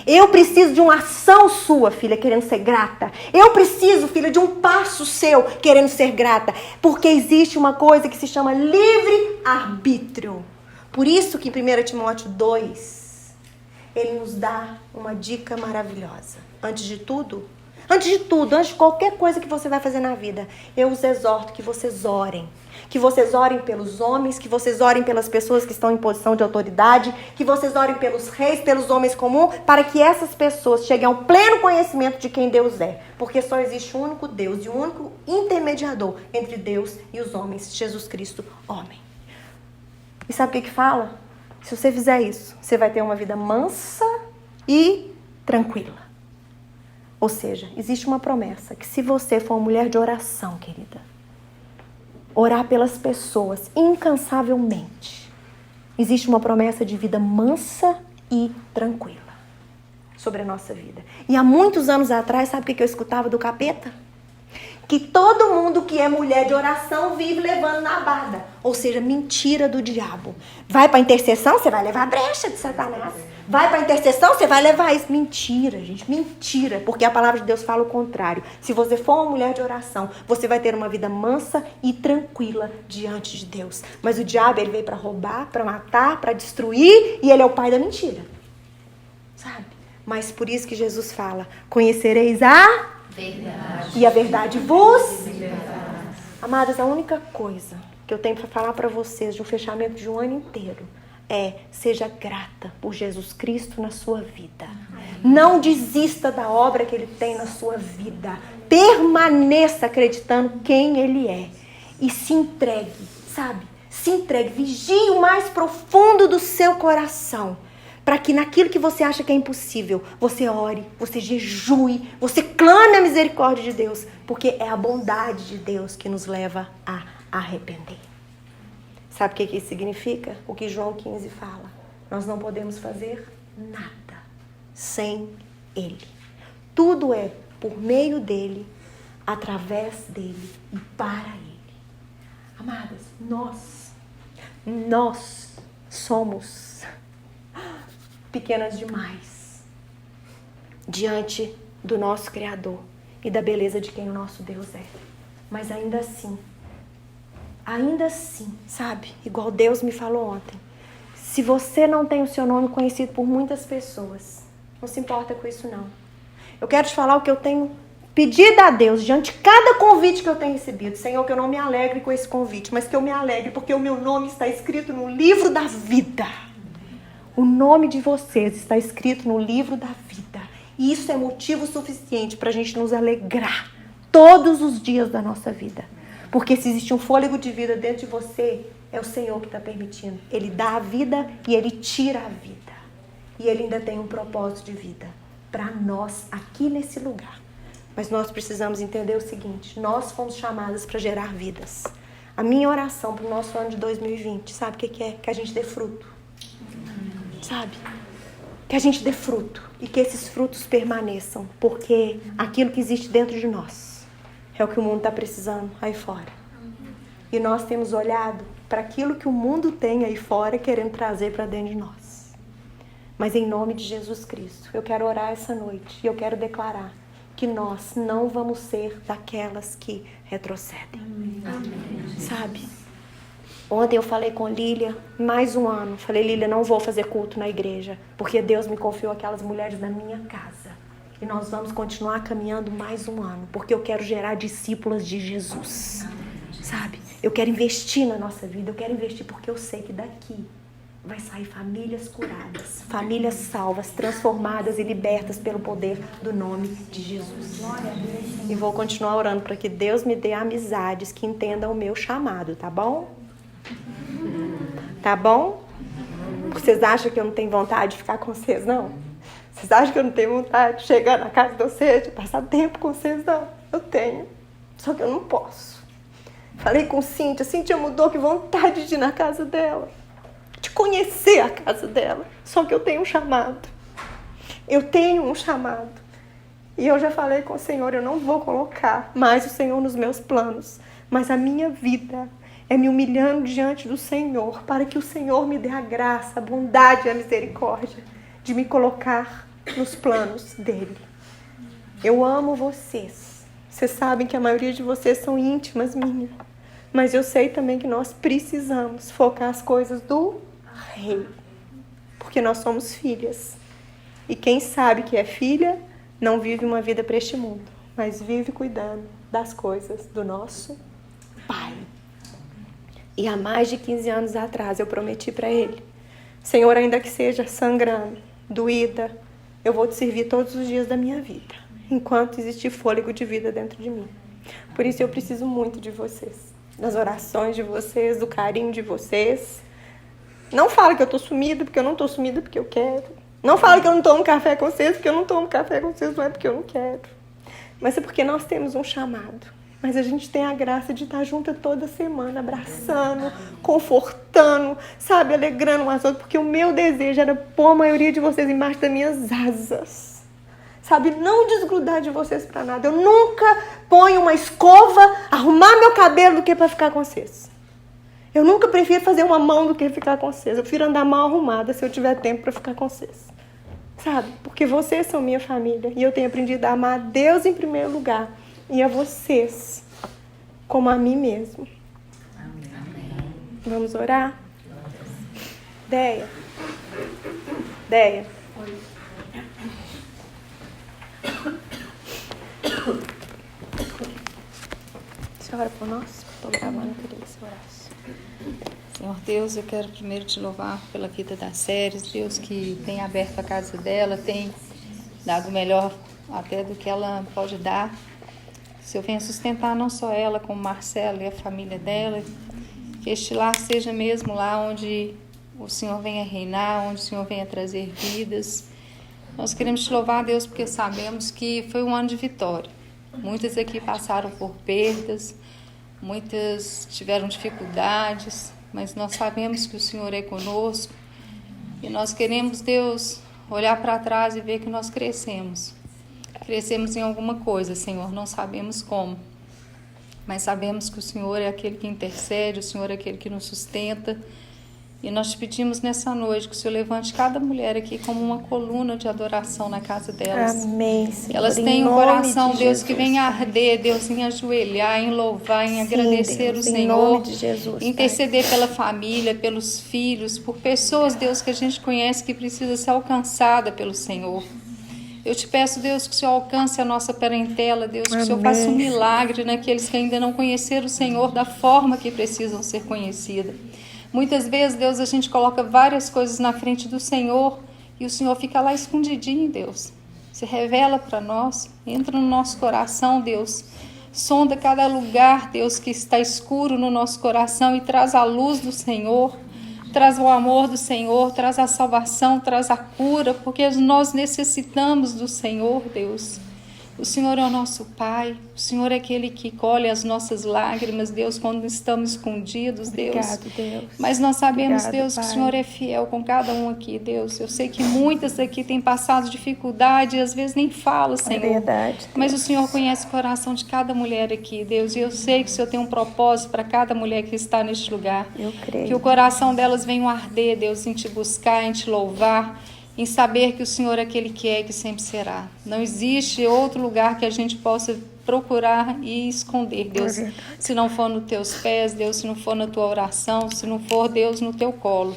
[SPEAKER 2] Eu preciso de uma ação sua, filha, querendo ser grata. Eu preciso, filha, de um passo seu, querendo ser grata. Porque existe uma coisa que se chama livre-arbítrio. Por isso que em 1 Timóteo 2, ele nos dá uma dica maravilhosa. Antes de tudo, antes de qualquer coisa que você vai fazer na vida, eu os exorto que vocês orem. Que vocês orem pelos homens, que vocês orem pelas pessoas que estão em posição de autoridade, que vocês orem pelos reis, pelos homens comuns, para que essas pessoas cheguem ao pleno conhecimento de quem Deus é. Porque só existe um único Deus e um único intermediador entre Deus e os homens, Jesus Cristo, homem. E sabe o que fala? Se você fizer isso, você vai ter uma vida mansa e tranquila. Ou seja, existe uma promessa que se você for uma mulher de oração, querida, orar pelas pessoas incansavelmente, existe uma promessa de vida mansa e tranquila sobre a nossa vida. E há muitos anos atrás, sabe o que eu escutava do capeta? Que todo mundo que é mulher de oração vive levando na barda. Ou seja, mentira do diabo. Vai para a intercessão, você vai levar a brecha de Satanás. Vai para a intercessão, você vai levar isso. Mentira, gente, mentira. Porque a palavra de Deus fala o contrário. Se você for uma mulher de oração, você vai ter uma vida mansa e tranquila diante de Deus. Mas o diabo, ele veio para roubar, para matar, para destruir. E ele é o pai da mentira. Sabe? Mas por isso que Jesus fala, conhecereis a verdade. E a verdade vos... Amadas, a única coisa que eu tenho para falar para vocês de um fechamento de um ano inteiro é: seja grata por Jesus Cristo na sua vida. Não desista da obra que Ele tem na sua vida. Permaneça acreditando quem Ele é. E se entregue, sabe? Se entregue. Vigie o mais profundo do seu coração. Para que naquilo que você acha que é impossível, você ore, você jejue, você clame a misericórdia de Deus. Porque é a bondade de Deus que nos leva a arrepender. Sabe o que isso significa? O que João 15 fala. Nós não podemos fazer nada sem Ele. Tudo é por meio dEle, através dEle e para Ele. Amadas, nós somos pequenas demais diante do nosso Criador e da beleza de quem o nosso Deus é. Mas ainda assim, sabe? Igual Deus me falou ontem. Se você não tem o seu nome conhecido por muitas pessoas, não se importa com isso não. Eu quero te falar o que eu tenho pedido a Deus diante de cada convite que eu tenho recebido. Senhor, que eu não me alegre com esse convite, mas que eu me alegre porque o meu nome está escrito no livro da vida. O nome de vocês está escrito no livro da vida. E isso é motivo suficiente para a gente nos alegrar todos os dias da nossa vida. Porque se existe um fôlego de vida dentro de você, é o Senhor que está permitindo. Ele dá a vida e Ele tira a vida. E Ele ainda tem um propósito de vida para nós aqui nesse lugar. Mas nós precisamos entender o seguinte: nós fomos chamadas para gerar vidas. A minha oração para o nosso ano de 2020, sabe o que é? Que a gente dê fruto. Sabe? Que a gente dê fruto e que esses frutos permaneçam, porque aquilo que existe dentro de nós é o que o mundo está precisando aí fora. E nós temos olhado para aquilo que o mundo tem aí fora, querendo trazer para dentro de nós. Mas em nome de Jesus Cristo, eu quero orar essa noite e eu quero declarar que nós não vamos ser daquelas que retrocedem. Sabe? Ontem eu falei com Lília, mais um ano. Falei, Lília, não vou fazer culto na igreja, porque Deus me confiou aquelas mulheres da minha casa. E nós vamos continuar caminhando mais um ano, porque eu quero gerar discípulas de Jesus. Sabe? Eu quero investir na nossa vida, eu quero investir porque eu sei que daqui vai sair famílias curadas, famílias salvas, transformadas e libertas pelo poder do nome de Jesus. E vou continuar orando para que Deus me dê amizades que entendam o meu chamado, tá bom? Tá bom? Vocês acham que eu não tenho vontade de ficar com vocês, não? Vocês acham que eu não tenho vontade de chegar na casa de vocês, de passar tempo com vocês, não? Eu tenho, só que eu não posso. Falei com Cíntia mudou, que vontade de ir na casa dela, de conhecer a casa dela. Só que eu tenho um chamado. Eu tenho um chamado. E eu já falei com o Senhor, eu não vou colocar mais o Senhor nos meus planos. Mas a minha vida é me humilhando diante do Senhor, para que o Senhor me dê a graça, a bondade e a misericórdia de me colocar nos planos dEle. Eu amo vocês. Vocês sabem que a maioria de vocês são íntimas minhas. Mas eu sei também que nós precisamos focar as coisas do Rei. Porque nós somos filhas. E quem sabe que é filha não vive uma vida para este mundo, mas vive cuidando das coisas do nosso Pai. E há mais de 15 anos atrás eu prometi para Ele, Senhor, ainda que seja sangrando, doída, eu vou te servir todos os dias da minha vida, enquanto existir fôlego de vida dentro de mim. Por isso eu preciso muito de vocês, das orações de vocês, do carinho de vocês. Não fala que eu tô sumida, porque eu não tô sumida porque eu quero. Não fala que eu não tomo café com vocês, porque eu não tomo café com vocês, não é porque eu não quero. Mas é porque nós temos um chamado. Mas a gente tem a graça de estar junto toda semana, abraçando, confortando, sabe, alegrando umas outras, porque o meu desejo era pôr a maioria de vocês embaixo das minhas asas. Sabe, não desgrudar de vocês pra nada. Eu nunca ponho uma escova, arrumar meu cabelo do que pra ficar com vocês. Eu nunca prefiro fazer uma mão do que ficar com vocês. Eu prefiro andar mal arrumada se eu tiver tempo pra ficar com vocês. Sabe, porque vocês são minha família e eu tenho aprendido a amar a Deus em primeiro lugar. E a vocês, como a mim mesmo. Amém. Vamos orar? Deia. Você ora por nós? Estou gravando, queria que você orasse.
[SPEAKER 4] Senhor Deus, eu quero primeiro te louvar pela vida da Séries, Deus, que tem aberto a casa dela, tem dado o melhor até do que ela pode dar. Se eu venho sustentar não só ela, como Marcela e a família dela, que este lar seja mesmo lá onde o Senhor venha reinar, onde o Senhor venha trazer vidas. Nós queremos te louvar, Deus, porque sabemos que foi um ano de vitória. Muitas aqui passaram por perdas, muitas tiveram dificuldades, mas nós sabemos que o Senhor é conosco. E nós queremos, Deus, olhar para trás e ver que nós crescemos. Crescemos em alguma coisa, Senhor, não sabemos como, mas sabemos que o Senhor é aquele que intercede, o Senhor é aquele que nos sustenta. E nós te pedimos nessa noite que o Senhor levante cada mulher aqui como uma coluna de adoração na casa delas.
[SPEAKER 2] Amém, Senhor.
[SPEAKER 4] Elas têm um coração, Deus, que vem arder, Deus, em ajoelhar, em louvar, em agradecer
[SPEAKER 2] Deus,
[SPEAKER 4] o Senhor.
[SPEAKER 2] em nome de Jesus,
[SPEAKER 4] interceder pela família, pelos filhos, por pessoas, Deus, que a gente conhece que precisa ser alcançada pelo Senhor. Eu te peço, Deus, que o Senhor alcance a nossa parentela, Deus, que o Senhor faça um milagre naqueles que ainda não conheceram o Senhor da forma que precisam ser conhecidas. Muitas vezes, Deus, a gente coloca várias coisas na frente do Senhor e o Senhor fica lá escondidinho, Deus. Se revela para nós, entra no nosso coração, Deus. Sonda cada lugar, Deus, que está escuro no nosso coração e traz a luz do Senhor. Traz o amor do Senhor, traz a salvação, traz a cura, porque nós necessitamos do Senhor, Deus. O Senhor é o nosso Pai, o Senhor é aquele que colhe as nossas lágrimas, Deus, quando estamos escondidos, Deus.
[SPEAKER 2] Obrigado, Deus.
[SPEAKER 4] Mas nós sabemos,
[SPEAKER 2] Obrigado,
[SPEAKER 4] Deus, que
[SPEAKER 2] Pai.
[SPEAKER 4] o Senhor é fiel com cada um aqui, Deus. Eu sei que muitas aqui têm passado dificuldade e às vezes nem falam,
[SPEAKER 2] É
[SPEAKER 4] Senhor.
[SPEAKER 2] verdade, Deus.
[SPEAKER 4] Mas o Senhor conhece o coração de cada mulher aqui, Deus. E eu sei que o Senhor tem um propósito para cada mulher que está neste lugar.
[SPEAKER 2] Eu creio.
[SPEAKER 4] Que o coração delas venha arder, Deus, em te buscar, em te louvar, em saber que o Senhor é aquele que é e que sempre será. Não existe outro lugar que a gente possa procurar e esconder, Deus. Se não for nos teus pés, Deus, se não for na tua oração, se não for, Deus, no teu colo.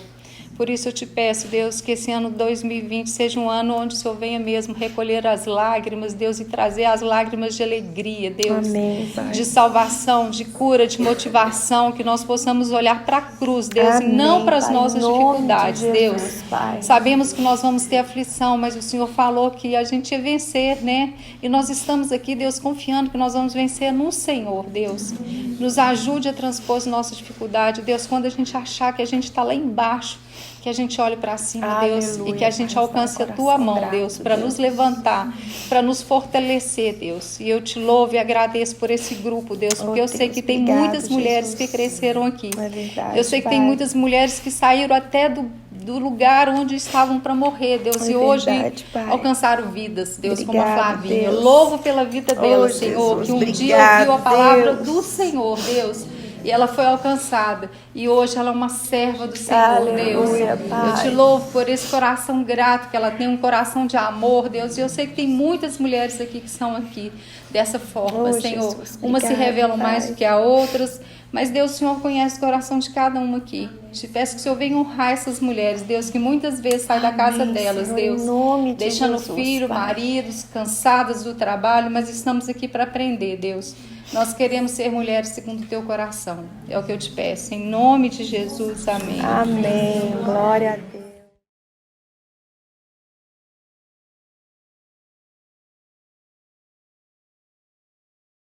[SPEAKER 4] Por isso eu te peço, Deus, que esse ano 2020 seja um ano onde o Senhor venha mesmo recolher as lágrimas, Deus, e trazer as lágrimas de alegria, Deus.
[SPEAKER 2] Amém, Pai.
[SPEAKER 4] De salvação, de cura, de motivação, que nós possamos olhar para a cruz, Deus,
[SPEAKER 2] Amém,
[SPEAKER 4] e não para as
[SPEAKER 2] Pai.
[SPEAKER 4] nossas
[SPEAKER 2] Em nome
[SPEAKER 4] dificuldades,
[SPEAKER 2] de
[SPEAKER 4] Deus.
[SPEAKER 2] Jesus, Pai.
[SPEAKER 4] Sabemos que nós vamos ter aflição, mas o Senhor falou que a gente ia vencer, né? E nós estamos aqui, Deus, confiando que nós vamos vencer no Senhor, Deus. Nos ajude a transpor as nossas dificuldades, Deus, quando a gente achar que a gente está lá embaixo, que a gente olhe para cima, Deus,
[SPEAKER 2] Aleluia,
[SPEAKER 4] e que a gente
[SPEAKER 2] Pai,
[SPEAKER 4] alcance a
[SPEAKER 2] com
[SPEAKER 4] tua
[SPEAKER 2] coração
[SPEAKER 4] mão,
[SPEAKER 2] grato,
[SPEAKER 4] Deus, para
[SPEAKER 2] Deus.
[SPEAKER 4] nos levantar, para nos fortalecer, Deus. E eu te louvo e agradeço por esse grupo, Deus, porque eu sei
[SPEAKER 2] Deus,
[SPEAKER 4] que tem
[SPEAKER 2] obrigado,
[SPEAKER 4] muitas mulheres
[SPEAKER 2] Jesus.
[SPEAKER 4] que cresceram aqui.
[SPEAKER 2] É verdade,
[SPEAKER 4] Eu sei que tem
[SPEAKER 2] Pai.
[SPEAKER 4] muitas mulheres que saíram até do lugar onde estavam para morrer, Deus,
[SPEAKER 2] É
[SPEAKER 4] e hoje
[SPEAKER 2] verdade, Pai.
[SPEAKER 4] alcançaram vidas, Deus, como a
[SPEAKER 2] Obrigado,
[SPEAKER 4] Flavinha. Eu
[SPEAKER 2] Deus.
[SPEAKER 4] louvo pela vida dela,
[SPEAKER 2] Oh,
[SPEAKER 4] Senhor,
[SPEAKER 2] Jesus,
[SPEAKER 4] que um dia
[SPEAKER 2] obrigado,
[SPEAKER 4] ouviu a palavra
[SPEAKER 2] Deus.
[SPEAKER 4] do Senhor, Deus. E ela foi alcançada. E hoje ela é uma serva do Senhor, Deus.
[SPEAKER 2] Aleluia, Pai.
[SPEAKER 4] Eu te louvo por esse coração grato, que ela tem um coração de amor, Deus. E eu sei que tem muitas mulheres aqui que são aqui dessa forma,
[SPEAKER 2] Oh,
[SPEAKER 4] Senhor.
[SPEAKER 2] Jesus,
[SPEAKER 4] Umas se
[SPEAKER 2] obrigado,
[SPEAKER 4] revelam mais
[SPEAKER 2] Pai.
[SPEAKER 4] do que a outras. Mas Deus, o Senhor conhece o coração de cada uma aqui. Te peço que o Senhor venha honrar essas mulheres, Deus, que muitas vezes saem da casa
[SPEAKER 2] Amém,
[SPEAKER 4] delas,
[SPEAKER 2] Senhor,
[SPEAKER 4] Deus.
[SPEAKER 2] em nome de
[SPEAKER 4] Deixando
[SPEAKER 2] Jesus,
[SPEAKER 4] filho,
[SPEAKER 2] Pai.
[SPEAKER 4] maridos, cansadas do trabalho, mas estamos aqui para aprender, Deus. Nós queremos ser mulheres segundo o teu coração. É o que eu te peço. Em nome de Jesus, amém.
[SPEAKER 2] Amém. Glória a Deus.